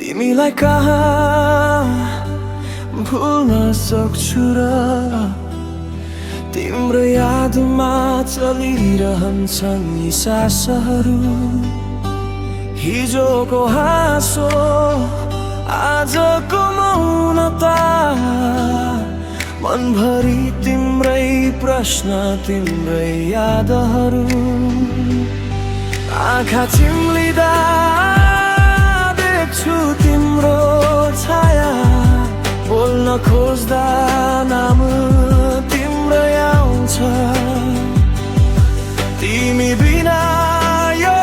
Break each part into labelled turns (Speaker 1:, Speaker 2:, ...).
Speaker 1: तिमीलाई कहाँ भुल्न सक्छु र तिम्रो यादमा चलिरहन्छन् यी सासहरू। हिजोको हाँसो आजको मौनता, मनभरि तिम्रै प्रश्न तिम्रै यादहरू। आँखा चिम्लिँदा देख्छु तिम्रो छाया, बोल्न खोज्दा नाम तिम्रै आउँछ। तिमी बिना यो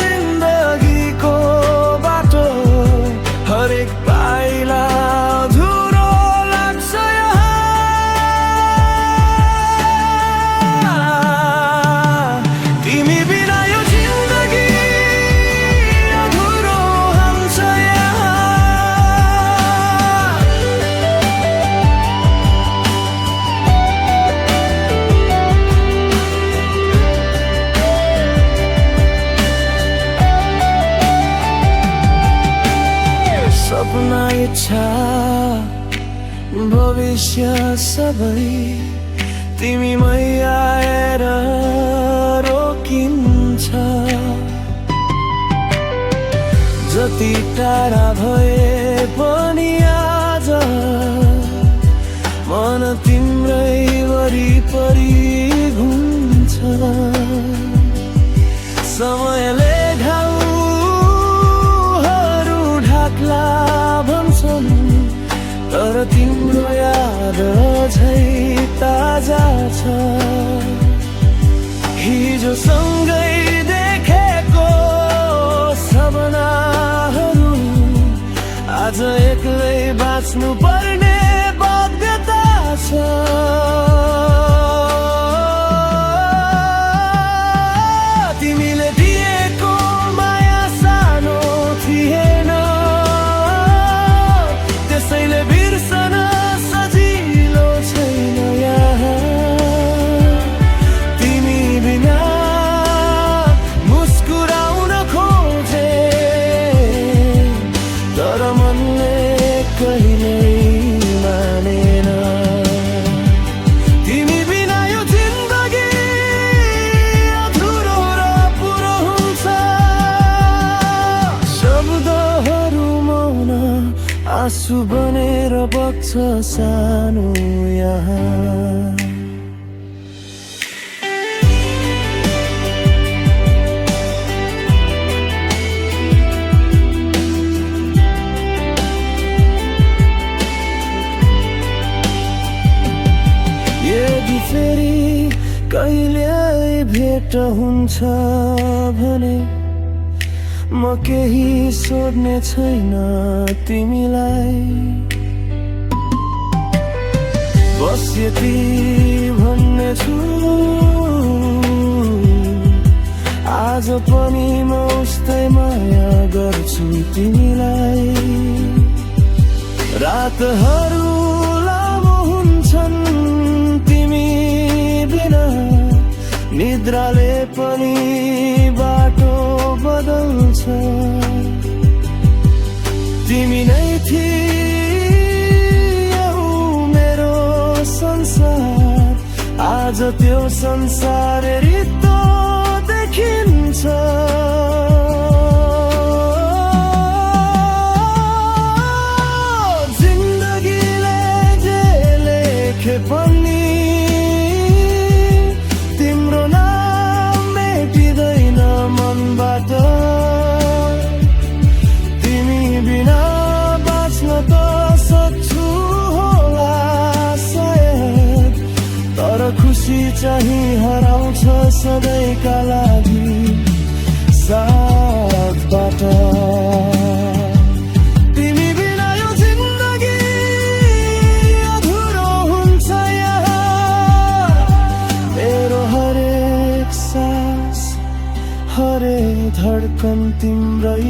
Speaker 1: जिन्दगीको बाटो हरेक पाइला अधुरो लाग्छ यहाँ। तिमी बिना यो जिन्दगी अधुरो हुन्छ यहाँ। सपना इच्छा भविष्य सबै तिमीमै आएर रोकिन्छ। जति टाढा भए पनि आज मन तिम्रै वरिपरि घुम्छ। समयले घाउहरू ढाक्ला भन्छन्, तर तिम्रो याद अझै ताजा छ। हिजो सँगै देखेको सपनाहरू आज एक्लै बाँच्नु पर्ने बाध्यता छ। तिमीले दिएको माया सानो थिएन, त्यसैले बिर्सन सजिलो छैन यहाँ। तिमी बिना मुस्कुराउन खोजे, तर मनले कहिल्यै मानेन। तिमी बिना यो जिन्दगी अधुरो र पुरो हुन्छ। शब्दहरू मौन आँसु बनेर बग्छ सानो यहाँ। यदि फेरि कहिले भेट हुन्छ भने म केही सोध्ने छैन तिमीलाई। बस यति भन्ने छु, आज पनि म उस्तै माया गर्छु तिमीलाई। रातहरू लामो हुन्छन् तिमी बिना, निद्राले पनि बाटो बदल्छ। तिमी नै थियौ मेरो संसार, आज त्यो संसार रित्तो देखिन्छ। जिन्दगीले जे लेखे पनि तिम्रो नाम मेटिँदैन मनबाट। तिमी बिना बाँच्न त सक्छु होला सायद, तर खुसी चाहिँ हराउँछ सधैँका लागि साथबाट। तिमी बिना यो जिन्दगी अधुरो हुन्छ यहाँ। मेरो हरेक सास हरेक धड्कन तिम्रै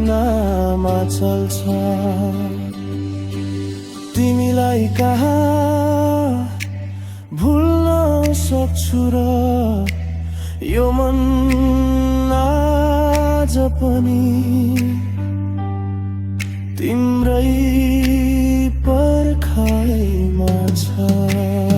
Speaker 1: नाममा चल्छ। तिमीलाई कहाँ भुल्न सक्छु र यो मन आज पनि छ